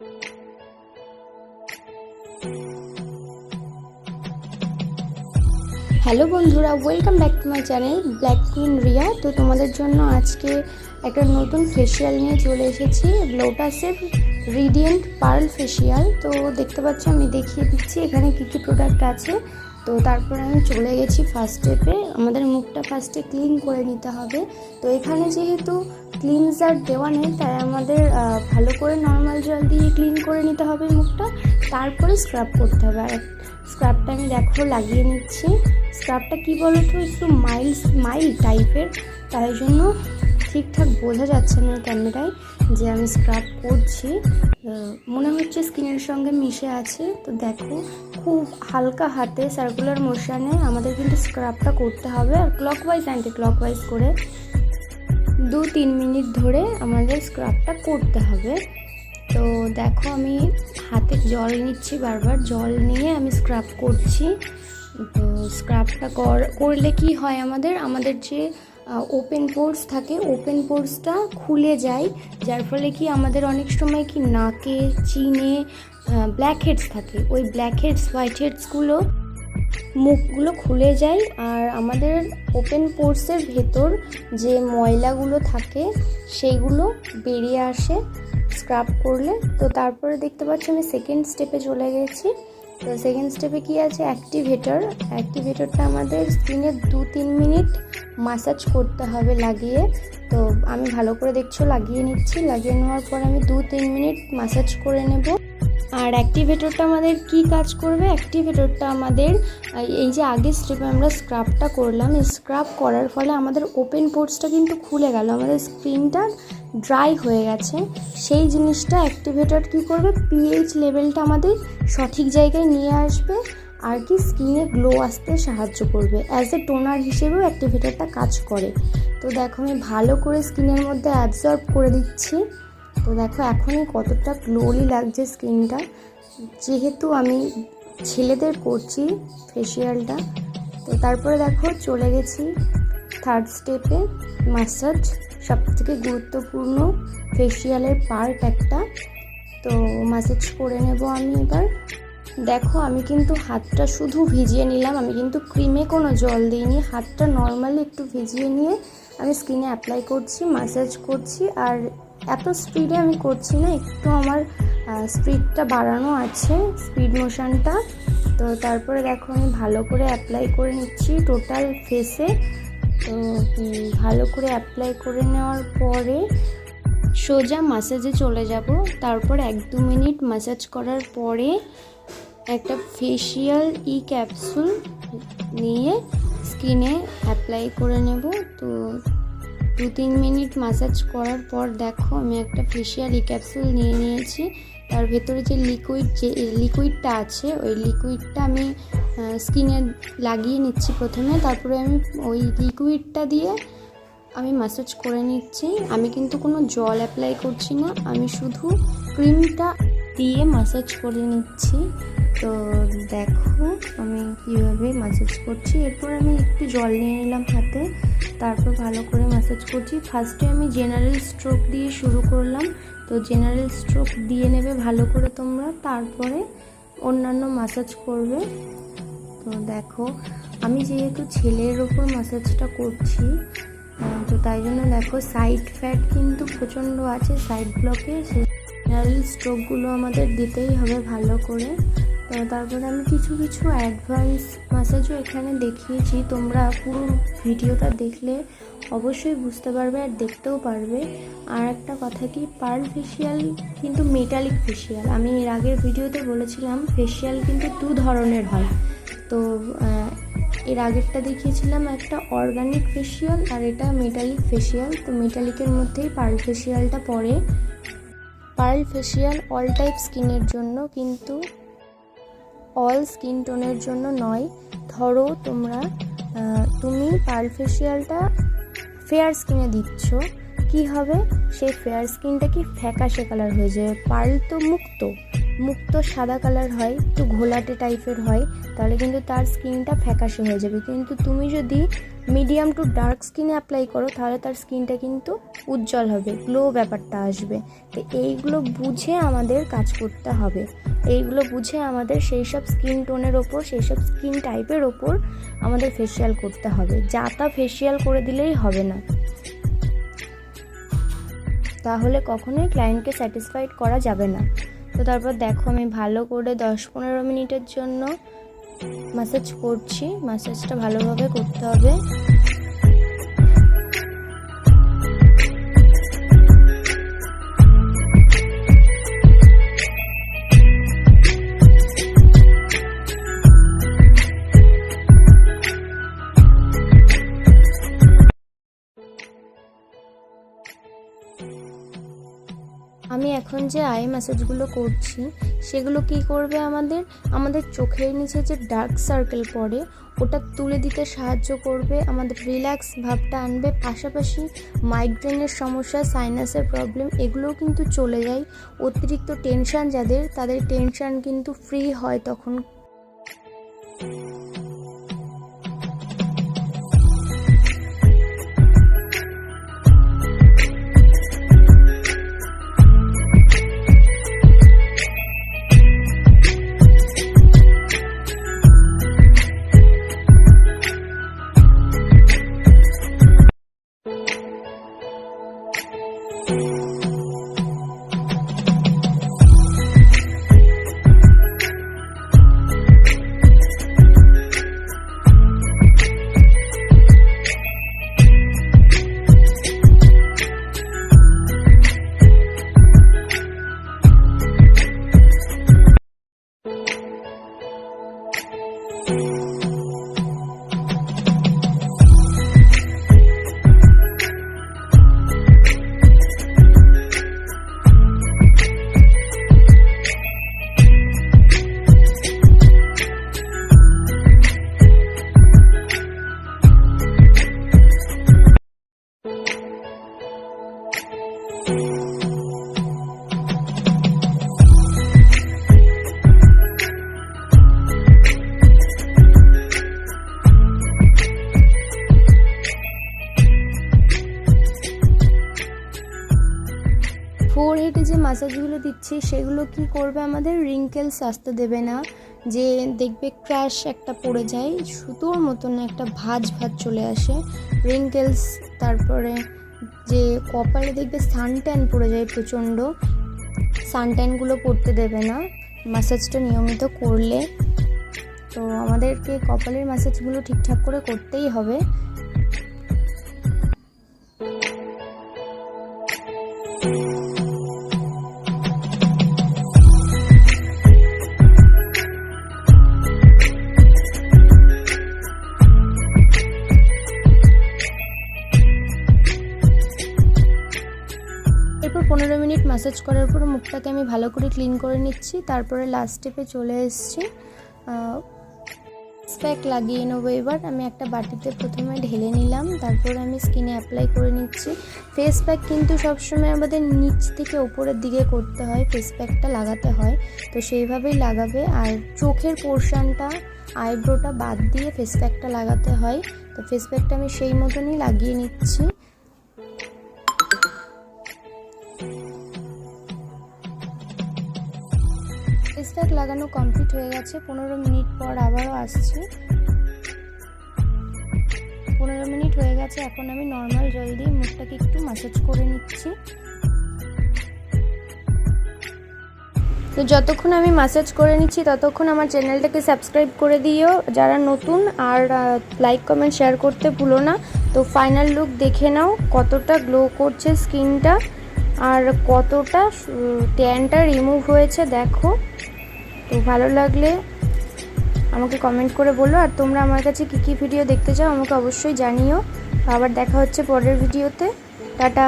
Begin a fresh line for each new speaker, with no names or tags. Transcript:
Hello বন্ধুরা, welcome back to my channel black queen Riya. তো তোমাদের জন্য আজকে একটা নতুন ফেসিয়াল নিয়ে চলে এসেছি, লোটাসের রেডিয়েন্ট পার্ল ফেসিয়াল। তো দেখতে পাচ্ছ, আমি দেখিয়ে দিচ্ছি এখানে কী কী প্রোডাক্ট আছে। তো তারপর আমি চলে গেছি ফার্স্ট স্টেপে। আমাদের মুখটা ফার্স্টে ক্লিন করে নিতে হবে। তো এখানে যেহেতু ক্লিনজার দেওয়া নেই, তাই আমাদের ভালো করে নর্মাল জল দিয়ে ক্লিন করে নিতে হবে মুখটা, তারপরে স্ক্রাব করতে হবে। আর স্ক্রাবটা আমি দেখো লাগিয়ে নিচ্ছি। স্ক্রাবটা কী বলো তো, একটু মাইল্ড টাইপের, তাই জন্য ঠিকঠাক বোঝা যাচ্ছে না ক্যামেরায় যে আমি স্ক্রাব করছি। মনে হচ্ছে স্কিনের সঙ্গে মিশে আছে। তো দেখো, খুব হালকা হাতে সার্কুলার মোশনে আমাদের কিন্তু স্ক্রাবটা করতে হবে। আর ক্লকওয়াইজ অ্যান্টি ক্লকওয়াইজ করে 2-3 মিনিট ধরে আমাদের স্ক্রাবটা করতে হবে। তো দেখো, আমি হাতে জল নিচ্ছি, বারবার জল নিয়ে আমি স্ক্রাব করছি। তো স্ক্রাবটা করলে কি হয়, আমাদের যে ওপেন পোর্স থাকে, ওপেন পোর্সটা খুলে যায়, যার ফলে কি আমাদের অনেক সময় কি নাকে, চিনে ব্ল্যাক হেডস থাকে। ওই ব্ল্যাক হেডস, হোয়াইট হেডসগুলো, মুখগুলো খুলে যায়, আর আমাদের ওপেন পোর্সের ভেতর যে ময়লাগুলো থাকে সেইগুলো বেরিয়ে আসে স্ক্রাব করলে। তো তারপরে দেখতে পাচ্ছি আমি সেকেন্ড স্টেপে চলে গেছি। তো সেকেন্ড স্টেপে কি আছে, অ্যাক্টিভেটরটা আমাদের স্কিনে 2-3 মিনিট মাসাজ করতে হবে লাগিয়ে। তো আমি ভালো করে দেখছো লাগিয়ে নিচ্ছি। লাগিয়ে নেওয়ার পর আমি 2-3 মিনিট মাসাজ করে নেব। আর অ্যাক্টিভেটরটা আমাদের কি কাজ করবে, অ্যাক্টিভেটরটা আমাদের এই যে আগের স্টেপে আমরা স্ক্রাবটা করলাম, এই স্ক্রাব করার ফলে আমাদের ওপেন পোর্সটা কিন্তু খুলে গেল, আমাদের স্কিনটা ড্রাই হয়ে গেছে। সেই জিনিসটা অ্যাক্টিভেটর কী করবে, পিএইচ লেভেলটা আমাদের সঠিক জায়গায় নিয়ে আসবে, আর কি স্কিনে গ্লো আসতে সাহায্য করবে। অ্যাজ এ টোনার হিসেবেও অ্যাক্টিভেটরটা কাজ করে। তো দেখো, আমি ভালো করে স্কিনের মধ্যে অ্যাবজর্ব করে দিচ্ছি। তো দেখো এখনই কতটা গ্লোলি লাগছে স্কিনটা, যেহেতু আমি ছেলেদের করছি ফেসিয়ালটা। তো তারপরে দেখো চলে গেছি থার্ড স্টেপে, মাসাজ, সবথেকে গুরুত্বপূর্ণ ফেসিয়ালের পার্ট একটা। তো মাসাজ করে নেব আমি এবার। দেখো, আমি কিন্তু হাতটা শুধু ভিজিয়ে নিলাম, আমি কিন্তু ক্রিমে কোনো জল দিইনি। হাতটা নর্মালি একটু ভিজিয়ে নিয়ে আমি স্কিনে অ্যাপ্লাই করছি, মাসাজ করছি। আর এত স্পিডে আমি করছি না, একটু আমার স্পিডটা বাড়ানো আছে, স্পিড মোশনটা। তো তারপরে দেখো আমি ভালো করে অ্যাপ্লাই করে নিচ্ছি টোটাল ফেসে। তো ভালো করে অ্যাপ্লাই করে নেওয়ার পরে সোজা মাসাজে চলে যাব। তারপর 1-2 মিনিট মাসাজ করার পরে একটা ফেসিয়াল ক্যাপসুল নিয়ে স্কিনে অ্যাপ্লাই করে নেব। তো 2-3 মিনিট মাসাজ করার পর দেখো আমি একটা ফেসিয়াল ক্যাপসুল নিয়ে নিয়েছি। তার ভেতরে যে লিকুইডটা আছে, ওই লিকুইডটা আমি স্কিনে লাগিয়ে নিচ্ছি প্রথমে। তারপরে আমি ওই লিকুইডটা দিয়ে আমি মাসাজ করে নিচ্ছি। আমি কিন্তু কোনো জল অ্যাপ্লাই করছি না, আমি শুধু ক্রিমটা দিয়ে মাসাজ করে নিচ্ছি। তো দেখো আমি কীভাবে মাসাজ করছি। এরপর আমি একটু জল নিয়ে নিলাম হাতে, তারপর ভালো করে মাসাজ করছি। ফার্স্টে আমি জেনারেল স্ট্রোক দিয়ে শুরু করলাম। তো জেনারেল স্ট্রোক দিয়ে নেবে ভালো করে তোমরা, তারপরে অন্যান্য মাসাজ করবে। তো দেখো, আমি যেহেতু ছেলের ওপর মাসাজটা করছি, তো তাই জন্য দেখো সাইড ফ্যাট কিন্তু প্রচণ্ড আছে সাইড ব্লকে, সেই জেনারেল স্ট্রোকগুলো আমাদের দিতেই হবে ভালো করে। তো তারপরে আমি কিছু অ্যাডভান্স মাসাজও এখানে দেখিয়েছি, তোমরা পুরো ভিডিওটা দেখলে অবশ্যই বুঝতে পারবে আর দেখতেও পারবে। আর একটা কথা কি, পার্ল ফেসিয়াল কিন্তু মেটালিক ফেসিয়াল। আমি এর আগের ভিডিওতে বলেছিলাম ফেসিয়াল কিন্তু 2 ধরনের হয়। তো এর আগেরটা দেখিয়েছিলাম একটা অর্গানিক ফেসিয়াল, আর এটা মেটালিক ফেসিয়াল। তো মেটালিকের মধ্যেই পার্ল ফেসিয়ালটা পড়ে। পার্ল ফেসিয়াল অল টাইপ স্কিনের জন্য, কিন্তু অল স্কিন টোনের জন্য নয়। ধরো তুমি পার্ল ফেসিয়ালটা ফেয়ার স্কিনে দিচ্ছ, কি হবে, সেই ফেয়ার স্কিনটা কি ফ্যাকাশে কালার হয়ে যায়। পার্ল তো মুক্ত, মুক্ত সাদা কালার হয়, একটু ঘোলাটে টাইপের হয়, তাহলে কিন্তু তার স্কিনটা ফ্যাকাশে হয়ে যাবে। কিন্তু তুমি যদি মিডিয়াম টু ডার্ক স্কিনে অ্যাপ্লাই করো তাহলে তার স্কিনটা কিন্তু উজ্জ্বল হবে, গ্লো ব্যাপারটা আসবে। তো এইগুলো বুঝে আমাদের কাজ করতে হবে, এইগুলো বুঝে আমাদের সেই সব স্কিন টোনের ওপর, সেই সব স্কিন টাইপের ওপর আমাদের ফেসিয়াল করতে হবে। যা তা ফেসিয়াল করে দিলেই হবে না, তাহলে কখনোই ক্লায়েন্টকে স্যাটিসফাইড করা যাবে না। তো তারপর দেখো আমি ভালো করে 10-15 মিনিটের জন্য ম্যাসাজ করছি। ম্যাসাজটা ভালোভাবে করতে হবে। আমি এখন যে আই ম্যাসাজগুলো করছি সেগুলো কি করবে, আমাদের চোখের নিচে যে ডার্ক সার্কেল পড়ে ওটা তুলে দিতে সাহায্য করবে, আমাদের রিল্যাক্স ভাবটা আনবে। পাশাপাশি মাইগ্রেনের সমস্যা, সাইনাসের প্রবলেম এগুলোও কিন্তু চলে যায়। অতিরিক্ত টেনশান তাদের টেনশান কিন্তু ফ্রি হয় তখন। ফোরহেডে যে ম্যাসাজগুলো দিচ্ছি সেগুলো কি করবে, আমাদের রিঙ্কেলস আসতে দেবে না। যে দেখবে ক্র্যাশ একটা পড়ে যায়, সুতোর মতন একটা ভাঁজ চলে আসে রিঙ্কেলস। তারপরে যে কপালে দেখবে সানট্যান পড়ে যায় প্রচণ্ড, সানট্যানগুলো পড়তে দেবে না ম্যাসাজটা নিয়মিত করলে। তো আমাদেরকে কপালের ম্যাসাজগুলো ঠিকঠাক করে করতেই হবে। এরপর 15 মিনিট ম্যাসাজ করার পর মুখটাকে আমি ভালো করে ক্লিন করে নিচ্ছি। তারপরে লাস্ট স্টেপে চলে এসেছি, ফেস প্যাক লাগিয়ে নেবো। এবার আমি একটা বাটিতে প্রথমে ঢেলে নিলাম, তারপরে আমি স্কিনে অ্যাপ্লাই করে নিচ্ছি। ফেস প্যাক কিন্তু সবসময় আমাদের নিচ থেকে ওপরের দিকে করতে হয়, ফেস প্যাকটা লাগাতে হয়, তো সেইভাবেই লাগাবে। আর চোখের পোর্শনটা, আইব্রোটা বাদ দিয়ে ফেস প্যাকটা লাগাতে হয়। তো ফেস প্যাকটা আমি সেই মতনই লাগিয়ে নিচ্ছি। ফেস প্যাক লাগানো কমপ্লিট হয়ে গেছে। 15 মিনিট পর আবারও আসছি। 15 মিনিট হয়ে গেছে। এখন আমি নর্মাল জল দিয়ে মুখটাকে একটু ম্যাসাজ করে নিচ্ছি। তো যতক্ষণ আমি ম্যাসাজ করে নিচ্ছি ততক্ষণ আমার চ্যানেলটাকে সাবস্ক্রাইব করে দিও যারা নতুন, আর লাইক কমেন্ট শেয়ার করতে ভুলো না। তো ফাইনাল লুক দেখে নাও, কতটা গ্লো করছে স্কিনটা আর কতটা ট্যানটা রিমুভ হয়েছে দেখো। তো ভালো লাগলে আমাকে কমেন্ট করে বলো, আর তোমরা আমার কাছে কী কী ভিডিও দেখতে চাও আমাকে অবশ্যই জানিও। আবার দেখা হচ্ছে পরের ভিডিওতে। টাটা।